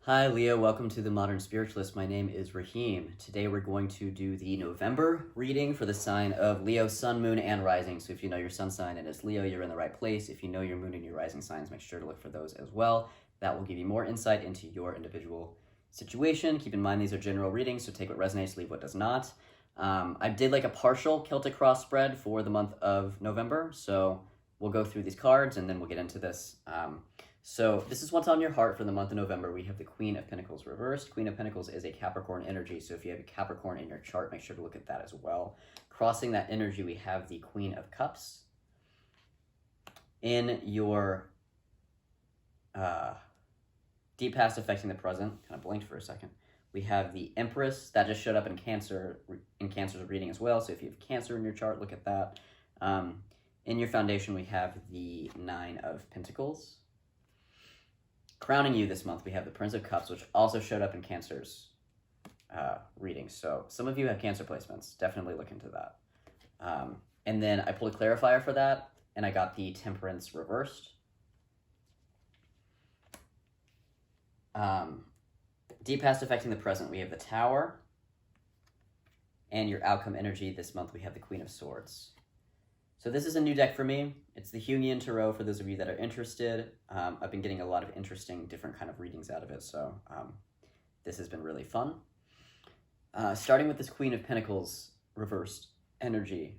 Hi, Leo. Welcome to the Modern Spiritualist. My name is Raheem. Today we're going to do the November reading for the sign of Leo, Sun, Moon, and Rising. So if you know your sun sign and it's Leo, you're in the right place. If you know your moon and your rising signs, make sure to look for those as well. That will give you more insight into your individual situation. Keep in mind these are general readings, so take what resonates, leave what does not. I did like a partial Celtic cross spread for the month of November, so we'll go through these cards and then we'll get into this. So this is what's on your heart for the month of November. We have the Queen of Pentacles reversed. Queen of Pentacles is a Capricorn energy, so if you have a Capricorn in your chart, make sure to look at that as well. Crossing that energy, we have the Queen of Cups. In your deep past affecting the present, kind of blinked for a second, we have the Empress. That just showed up in Cancer's reading as well, so if you have Cancer in your chart, look at that. In your foundation, we have the Nine of Pentacles. Crowning you this month, we have the Prince of Cups, which also showed up in Cancer's reading. So some of you have Cancer placements. Definitely look into that. And then I pulled a clarifier for that, and I got the Temperance reversed. Deep past affecting the present, we have the Tower. And your outcome energy this month, we have the Queen of Swords. So this is a new deck for me. It's the Jungian Tarot for those of you that are interested. I've been getting a lot of interesting different kind of readings out of it, so this has been really fun. Starting with this Queen of Pentacles reversed energy.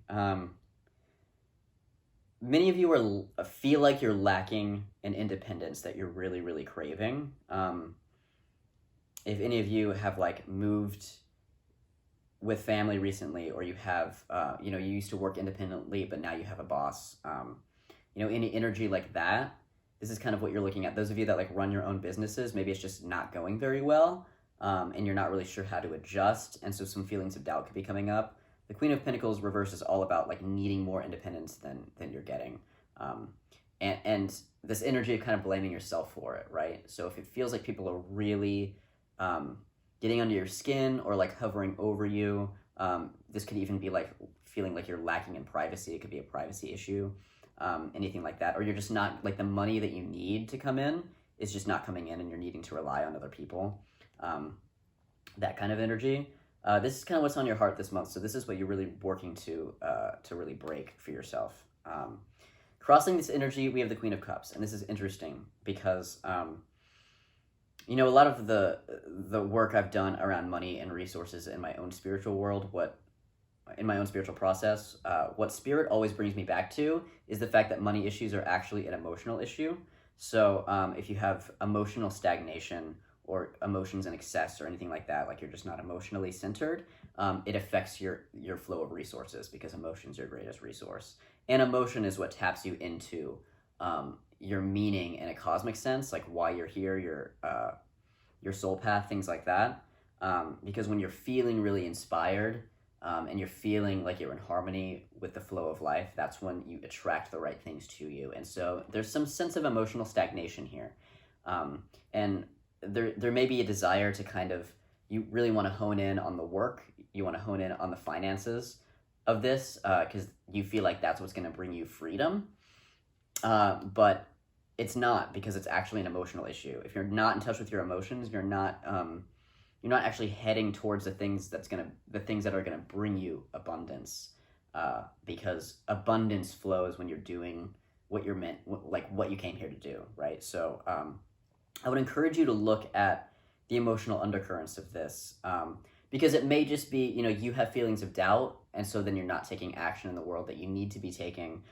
Many of you feel like you're lacking an independence that you're really, really craving. If any of you have like moved with family recently, or you have, you used to work independently, but now you have a boss, any energy like that, this is kind of what you're looking at. Those of you that like run your own businesses, maybe it's just not going very well, and you're not really sure how to adjust, and so some feelings of doubt could be coming up. The Queen of Pentacles reverse is all about like needing more independence than you're getting, and this energy of kind of blaming yourself for it, right? So if it feels like people are really getting under your skin or like hovering over you, this could even be like feeling like you're lacking in privacy. It could be a privacy issue, anything like that. Or you're just not, like the money that you need to come in is just not coming in and you're needing to rely on other people. That kind of energy. This is kind of what's on your heart this month. So this is what you're really working to really break for yourself. Crossing this energy, we have the Queen of Cups. And this is interesting because a lot of the work I've done around money and resources in my own spiritual world, in my own spiritual process, what spirit always brings me back to is the fact that money issues are actually an emotional issue. So if you have emotional stagnation or emotions in excess or anything like that, like you're just not emotionally centered, it affects your flow of resources because emotion's your greatest resource. And emotion is what taps you into your meaning in a cosmic sense, like why you're here, your soul path, things like that. Because when you're feeling really inspired and you're feeling like you're in harmony with the flow of life, that's when you attract the right things to you. And so there's some sense of emotional stagnation here. And there may be a desire to kind of, you really want to hone in on the work, you want to hone in on the finances of this, because you feel like that's what's going to bring you freedom. But it's not, because it's actually an emotional issue. If you're not in touch with your emotions, you're not actually heading towards the things that are gonna bring you abundance. Because abundance flows when you're doing what you're meant, like what you came here to do, right? So I would encourage you to look at the emotional undercurrents of this, because it may just be, you have feelings of doubt, and so then you're not taking action in the world that you need to be taking.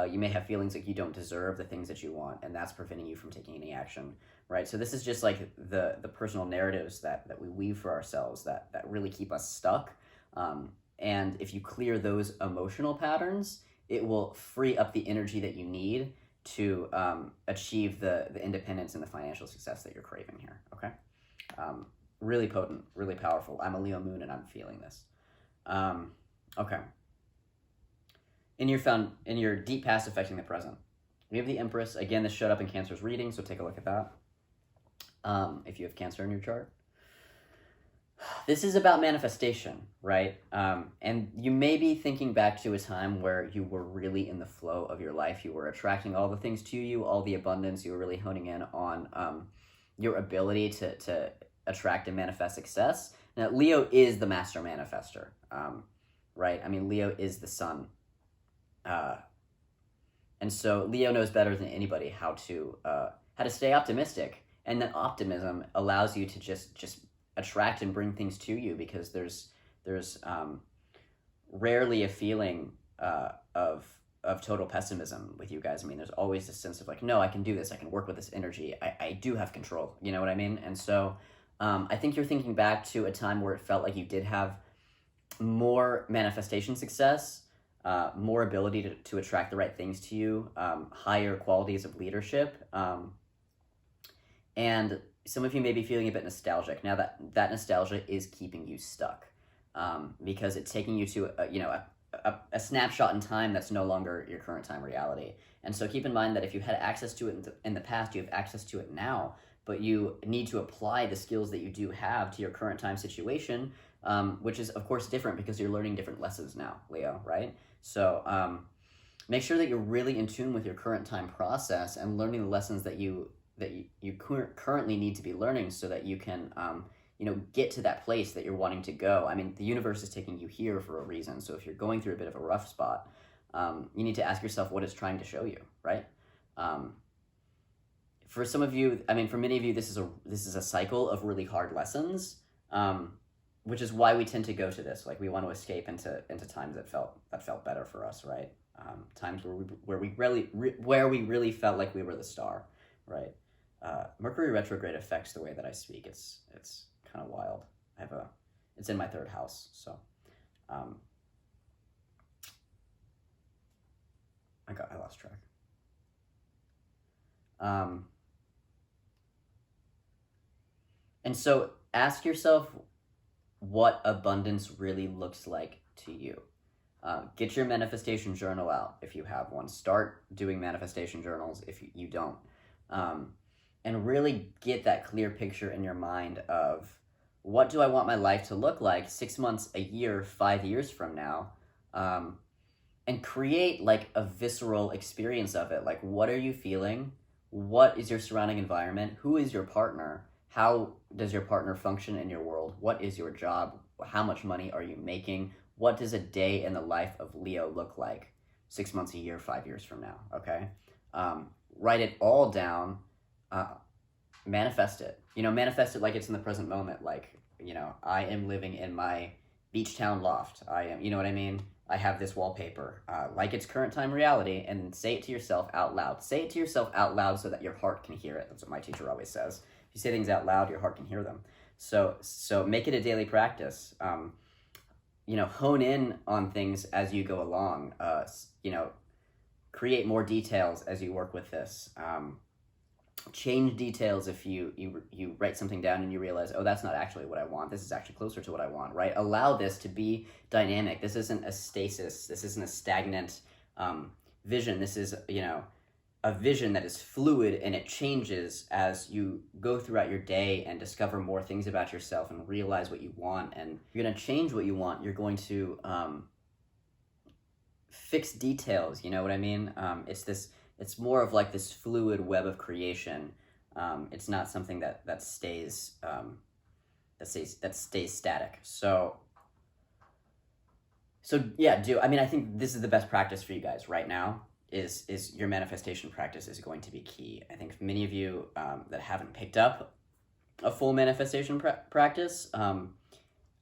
You may have feelings like you don't deserve the things that you want, and that's preventing you from taking any action, right? So this is just like the personal narratives that we weave for ourselves that really keep us stuck. And if you clear those emotional patterns, it will free up the energy that you need to achieve the independence and the financial success that you're craving here, okay? Really potent, really powerful. I'm a Leo moon and I'm feeling this. Okay. In your deep past affecting the present, we have the Empress. Again, this showed up in Cancer's reading, so take a look at that. If you have Cancer in your chart. This is about manifestation, right? And you may be thinking back to a time where you were really in the flow of your life. You were attracting all the things to you, all the abundance. You were really honing in on your ability to attract and manifest success. Now, Leo is the master manifester, right? I mean, Leo is the sun. And so Leo knows better than anybody how to stay optimistic. And that optimism allows you to just attract and bring things to you, because there's rarely a feeling of total pessimism with you guys. I mean, there's always this sense of like, no, I can do this. I can work with this energy. I do have control. You know what I mean? And so I think you're thinking back to a time where it felt like you did have more manifestation success, more ability to attract the right things to you, higher qualities of leadership. And some of you may be feeling a bit nostalgic. Now that nostalgia is keeping you stuck, because it's taking you to a snapshot in time that's no longer your current time reality. And so keep in mind that if you had access to it in the past, you have access to it now, but you need to apply the skills that you do have to your current time situation, which is of course different because you're learning different lessons now, Leo, right? So make sure that you're really in tune with your current time process and learning the lessons that you currently need to be learning, so that you can get to that place that you're wanting to go. I mean, the universe is taking you here for a reason. So if you're going through a bit of a rough spot, you need to ask yourself what it's trying to show you, right? For some of you, I mean, for many of you, this is a cycle of really hard lessons, which is why we tend to go to this. Like, we want to escape into times that felt better for us, right? Times where we really felt like we were the star, right? Mercury retrograde affects the way that I speak. It's kind of wild. It's in my third house, so I lost track. And so ask yourself what abundance really looks like to you. Get your manifestation journal out if you have one. Start doing manifestation journals if you don't. And really get that clear picture in your mind of, what do I want my life to look like 6 months, a year, 5 years from now? And create like a visceral experience of it. Like, what are you feeling? What is your surrounding environment? Who is your partner? How does your partner function in your world? What is your job? How much money are you making? What does a day in the life of Leo look like 6 months, a year, 5 years from now? Okay. Write it all down. Manifest it. Manifest it like it's in the present moment. Like, I am living in my beach town loft. I am, you know what I mean? I have this wallpaper, like it's current time reality, and say it to yourself out loud. Say it to yourself out loud so that your heart can hear it. That's what my teacher always says. If you say things out loud, your heart can hear them. So make it a daily practice. Hone in on things as you go along. Create more details as you work with this. Change details if you write something down and you realize, oh, that's not actually what I want. This is actually closer to what I want, right? Allow this to be dynamic. This isn't a stasis. This isn't a stagnant vision. This is, a vision that is fluid, and it changes as you go throughout your day and discover more things about yourself and realize what you want. And you're going to change what you want. You're going to fix details. You know what I mean? It's more of like this fluid web of creation. It's not something that stays static. So yeah, I think this is the best practice for you guys right now. Is your manifestation practice is going to be key. I think for many of you that haven't picked up a full manifestation practice,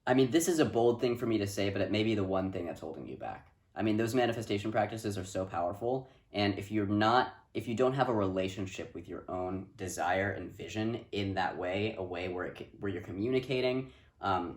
this is a bold thing for me to say, but it may be the one thing that's holding you back. Those manifestation practices are so powerful, and if you don't have a relationship with your own desire and vision in that way, a way where you're communicating,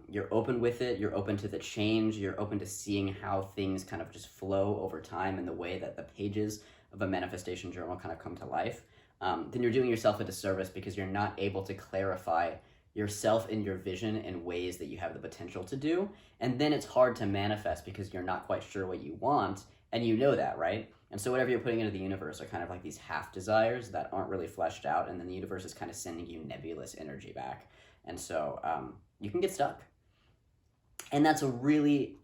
you're open with it, you're open to the change, you're open to seeing how things kind of just flow over time in the way that the pages of a manifestation journal kind of come to life, then you're doing yourself a disservice, because you're not able to clarify yourself and your vision in ways that you have the potential to do. And then it's hard to manifest because you're not quite sure what you want, and you know that, right? And so whatever you're putting into the universe are kind of like these half desires that aren't really fleshed out, and then the universe is kind of sending you nebulous energy back. And so you can get stuck. And that's a really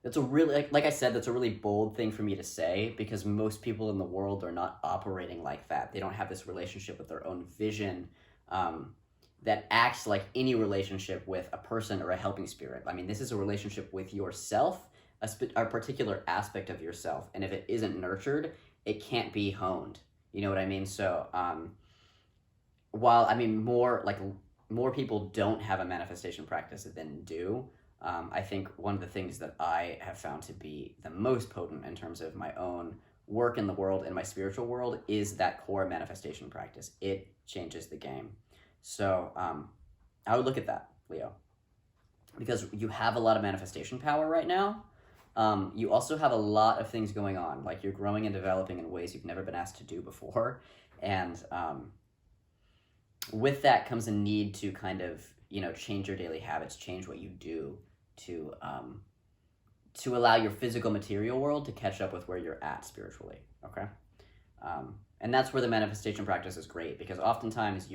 That's a really, like I said, that's a really bold thing for me to say, because most people in the world are not operating like that. They don't have this relationship with their own vision, that acts like any relationship with a person or a helping spirit. I mean, this is a relationship with yourself, a particular aspect of yourself. And if it isn't nurtured, it can't be honed. You know what I mean? So, while, I mean, more people don't have a manifestation practice than do, I think one of the things that I have found to be the most potent in terms of my own work in the world, in my spiritual world, is that core manifestation practice. It changes the game. So I would look at that, Leo, because you have a lot of manifestation power right now. You also have a lot of things going on, like you're growing and developing in ways you've never been asked to do before. And with that comes a need to kind of, change your daily habits, change what you do to allow your physical material world to catch up with where you're at spiritually, okay? And that's where the manifestation practice is great, because oftentimes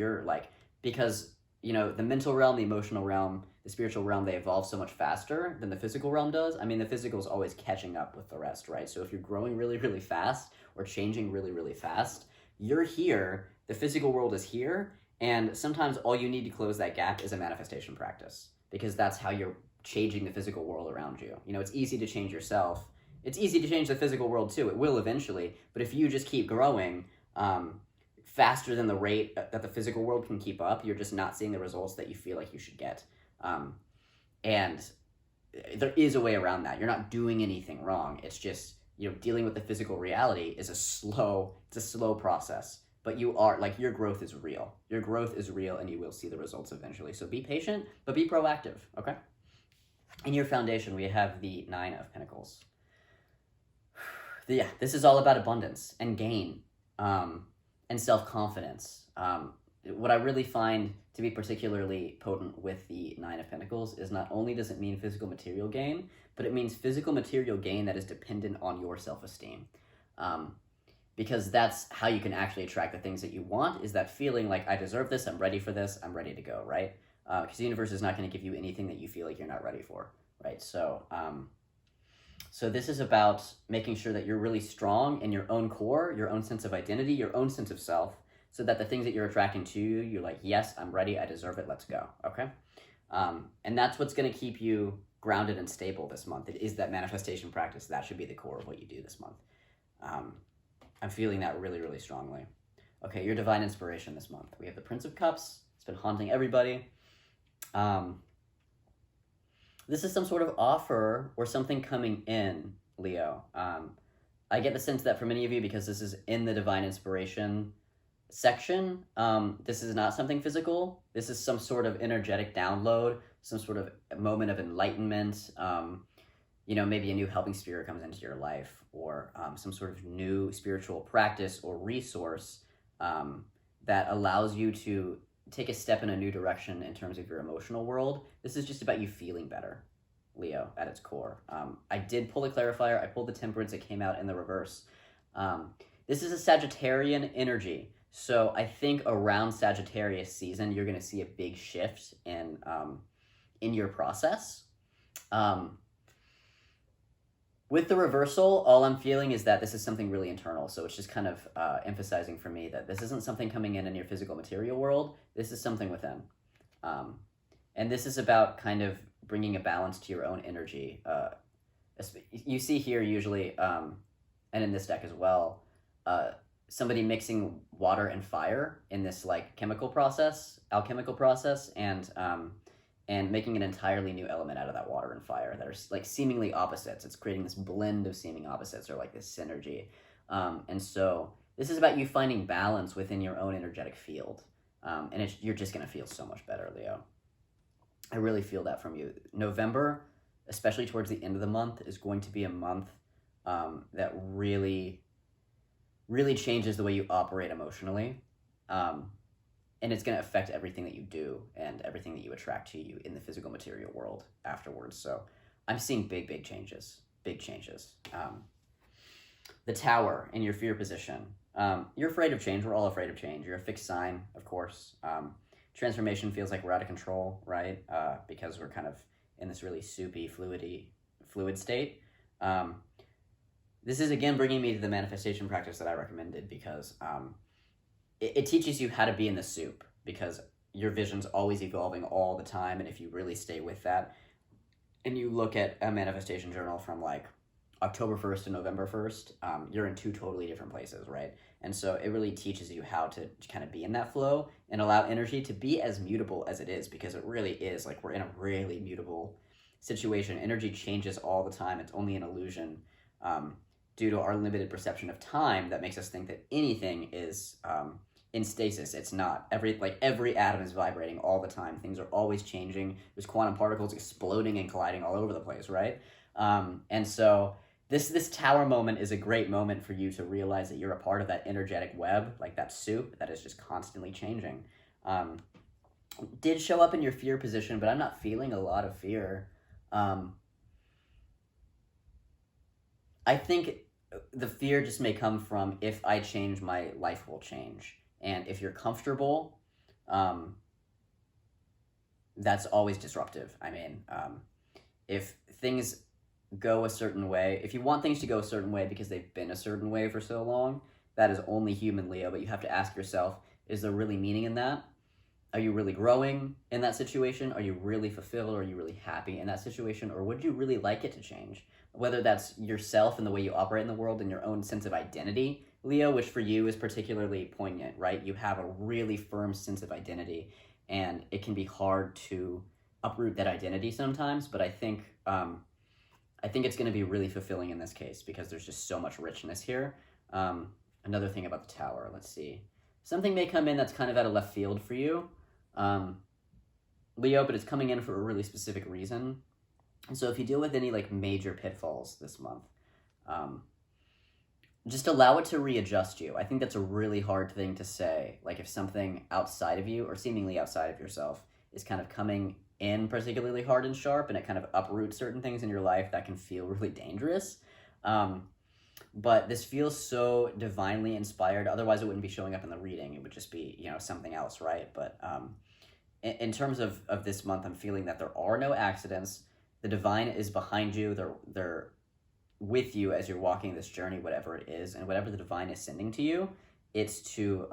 because the mental realm, the emotional realm, the spiritual realm, they evolve so much faster than the physical realm does. I mean, the physical is always catching up with the rest, right? So if you're growing really, really fast or changing really, really fast, you're here, the physical world is here, and sometimes all you need to close that gap is a manifestation practice, because that's how you're changing the physical world around you. It's easy to change yourself. It's easy to change the physical world too. It will eventually, but if you just keep growing faster than the rate that the physical world can keep up, you're just not seeing the results that you feel like you should get. And there is a way around that. You're not doing anything wrong. It's just, dealing with the physical reality is a slow process. But your growth is real. Your growth is real, and you will see the results eventually. So be patient, but be proactive, okay? In your foundation, we have the 9 of Pentacles. Yeah, this is all about abundance and gain, and self-confidence. What I really find to be particularly potent with the 9 of Pentacles is not only does it mean physical material gain, but it means physical material gain that is dependent on your self-esteem. Because that's how you can actually attract the things that you want, is that feeling like, I deserve this, I'm ready for this, I'm ready to go, right? Because the universe is not going to give you anything that you feel like you're not ready for, right? So this is about making sure that you're really strong in your own core, your own sense of identity, your own sense of self, so that the things that you're attracting to you, you're like, yes, I'm ready, I deserve it, let's go, okay? And that's what's going to keep you grounded and stable this month. It is that manifestation practice. That should be the core of what you do this month. I'm feeling that really, really strongly. Okay, your divine inspiration this month. We have the Prince of Cups. It's been haunting everybody. This is some sort of offer or something coming in, Leo. I get the sense that for many of you, because this is in the divine inspiration section, this is not something physical. This is some sort of energetic download, some sort of moment of enlightenment. Maybe a new helping spirit comes into your life, or some sort of new spiritual practice or resource that allows you to take a step in a new direction in terms of your emotional world. This is just about you feeling better, Leo, at its core. I did pull a clarifier. I pulled the Temperance. It came out in the reverse. This is a Sagittarian energy. So I think around Sagittarius season, you're going to see a big shift in your process. With the reversal, all I'm feeling is that this is something really internal. So it's just kind of emphasizing for me that this isn't something coming in your physical material world. This is something within. And this is about kind of bringing a balance to your own energy. You see here usually, and in this deck as well, somebody mixing water and fire in this alchemical process, and making an entirely new element out of that water and fire that are seemingly opposites. It's creating this blend of seeming opposites, or this synergy. And so this is about you finding balance within your own energetic field. And you're just going to feel so much better, Leo. I really feel that from you. November, especially towards the end of the month, is going to be a month that really, really changes the way you operate emotionally. And it's going to affect everything that you do and everything that you attract to you in the physical material world afterwards. So I'm seeing big, big changes. Big changes. The Tower in your fear position. You're afraid of change. We're all afraid of change. You're a fixed sign, of course. Transformation feels like we're out of control, right? Because we're kind of in this really soupy, fluid fluid state. This is again bringing me to the manifestation practice that I recommended, because it teaches you how to be in the soup, because your vision's always evolving all the time. And if you really stay with that and you look at a manifestation journal from like October 1st to November 1st, you're in two totally different places, right? And so it really teaches you how to kind of be in that flow and allow energy to be as mutable as it is, because it really is like we're in a really mutable situation. Energy changes all the time. It's only an illusion due to our limited perception of time that makes us think that anything is in stasis. It's not. Every atom is vibrating all the time. Things are always changing. There's quantum particles exploding and colliding all over the place, right? And so this tower moment is a great moment for you to realize that you're a part of that energetic web, like that soup that is just constantly changing. Did show up in your fear position, but I'm not feeling a lot of fear. I think the fear just may come from, if I change, my life will change. And if you're comfortable, that's always disruptive. I mean, if things go a certain way, if you want things to go a certain way because they've been a certain way for so long, that is only human, Leo. But you have to ask yourself, is there really meaning in that? Are you really growing in that situation? Are you really fulfilled? Or are you really happy in that situation? Or would you really like it to change? Whether that's yourself and the way you operate in the world and your own sense of identity, Leo, which for you is particularly poignant, right? You have a really firm sense of identity, and it can be hard to uproot that identity sometimes, but I think it's going to be really fulfilling in this case, because there's just so much richness here. Another thing about the tower, let's see. Something may come in that's kind of out of left field for you, Leo, but it's coming in for a really specific reason. And so if you deal with any like major pitfalls this month, just allow it to readjust you. I think that's a really hard thing to say. Like if something outside of you, or seemingly outside of yourself, is kind of coming in particularly hard and sharp, and it kind of uproots certain things in your life, that can feel really dangerous. But this feels so divinely inspired. Otherwise, it wouldn't be showing up in the reading. It would just be, something else, right? But in terms of this month, I'm feeling that there are no accidents. The divine is behind you. They're with you as you're walking this journey, whatever it is, and whatever the divine is sending to you, it's to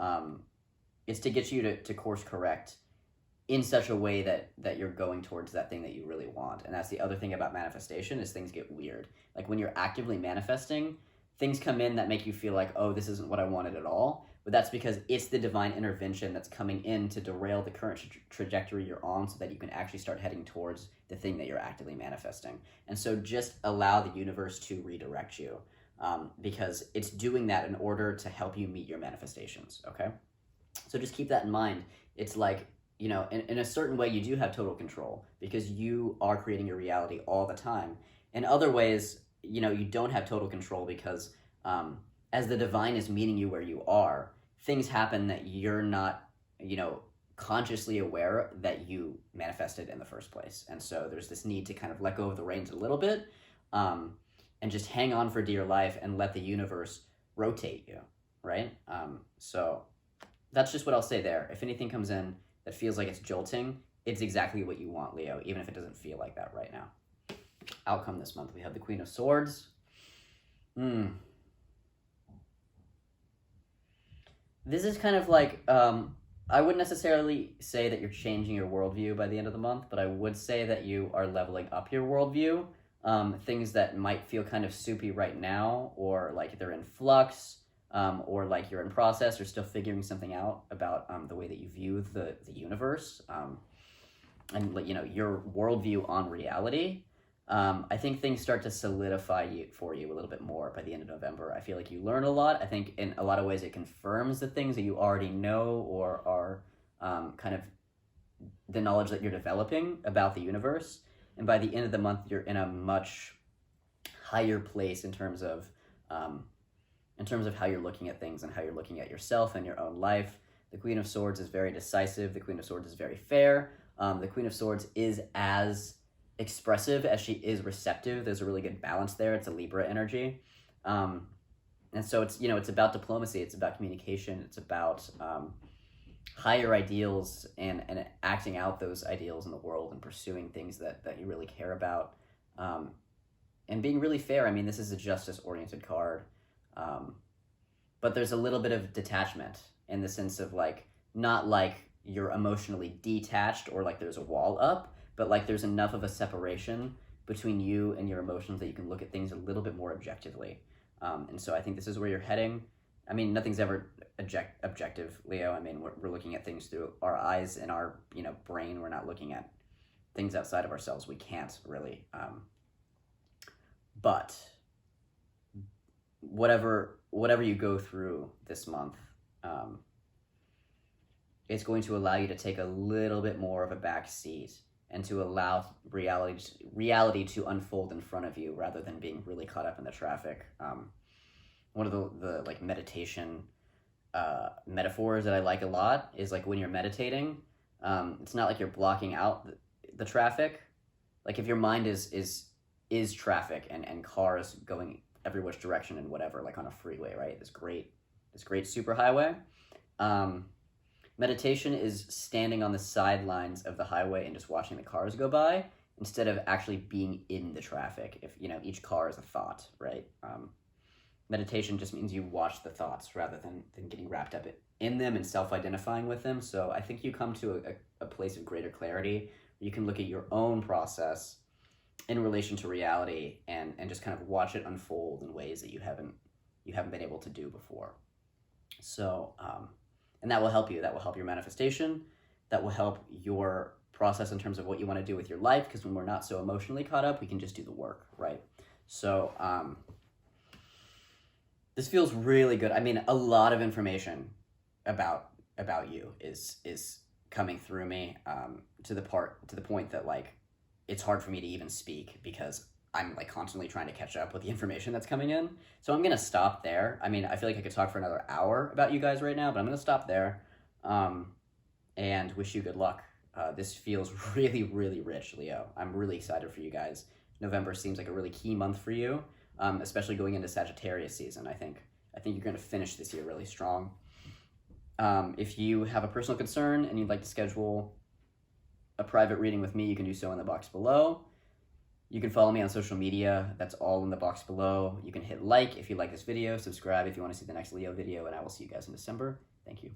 get you to course correct in such a way that you're going towards that thing that you really want. And that's the other thing about manifestation, is things get weird. Like when you're actively manifesting, things come in that make you feel like, oh, this isn't what I wanted at all. But that's because it's the divine intervention that's coming in to derail the current trajectory you're on, so that you can actually start heading towards the thing that you're actively manifesting. And so just allow the universe to redirect you, because it's doing that in order to help you meet your manifestations, okay? So just keep that in mind. It's like, in a certain way, you do have total control, because you are creating your reality all the time. In other ways, you don't have total control, because as the divine is meeting you where you are, things happen that you're not, consciously aware that you manifested in the first place. And so there's this need to kind of let go of the reins a little bit, and just hang on for dear life and let the universe rotate you, right? So that's just what I'll say there. If anything comes in that feels like it's jolting, it's exactly what you want, Leo, even if it doesn't feel like that right now. Outcome this month, we have the Queen of Swords. This is kind of like, I wouldn't necessarily say that you're changing your worldview by the end of the month, but I would say that you are leveling up your worldview. Things that might feel kind of soupy right now, or like they're in flux, or like you're in process, or still figuring something out about the way that you view the universe, and your worldview on reality. I think things start to solidify for you a little bit more by the end of November. I feel like you learn a lot. I think in a lot of ways it confirms the things that you already know, or are kind of the knowledge that you're developing about the universe. And by the end of the month, you're in a much higher place in terms of how you're looking at things and how you're looking at yourself and your own life. The Queen of Swords is very decisive. The Queen of Swords is very fair. The Queen of Swords is as expressive as she is receptive. There's a really good balance there. It's a Libra energy. And so it's about diplomacy. It's about communication. It's about higher ideals and acting out those ideals in the world and pursuing things that you really care about. and being really fair. I mean, this is a justice-oriented card, but there's a little bit of detachment in the sense of like, not like you're emotionally detached or like there's a wall up, but like there's enough of a separation between you and your emotions that you can look at things a little bit more objectively. And so I think this is where you're heading. I mean, nothing's ever objective, Leo. I mean, we're looking at things through our eyes and our, brain. We're not looking at things outside of ourselves. We can't really. But whatever you go through this month, it's going to allow you to take a little bit more of a back seat and to allow reality to unfold in front of you rather than being really caught up in the traffic. One of the like meditation metaphors that I like a lot is like when you're meditating, it's not like you're blocking out the traffic. Like if your mind is traffic and cars going every which direction and whatever, like on a freeway, right? This great superhighway. Meditation is standing on the sidelines of the highway and just watching the cars go by instead of actually being in the traffic. If each car is a thought, right? Meditation just means you watch the thoughts rather than getting wrapped up in them and self-identifying with them. So I think you come to a place of greater clarity where you can look at your own process in relation to reality and just kind of watch it unfold in ways that you haven't been able to do before. So, and that will help you. That will help your manifestation. That will help your process in terms of what you want to do with your life, because when we're not so emotionally caught up, we can just do the work, right? So, this feels really good. I mean, a lot of information about you is coming through me, to the point that like it's hard for me to even speak because I'm like constantly trying to catch up with the information that's coming in. So I'm gonna stop there. I mean, I feel like I could talk for another hour about you guys right now, but I'm gonna stop there, and wish you good luck. This feels really, really rich, Leo. I'm really excited for you guys. November seems like a really key month for you, especially going into Sagittarius season. I think you're gonna finish this year really strong. If you have a personal concern and you'd like to schedule a private reading with me, you can do so in the box below. You can follow me on social media. That's all in the box below. You can hit like if you like this video, subscribe if you want to see the next Leo video, and I will see you guys in December. Thank you.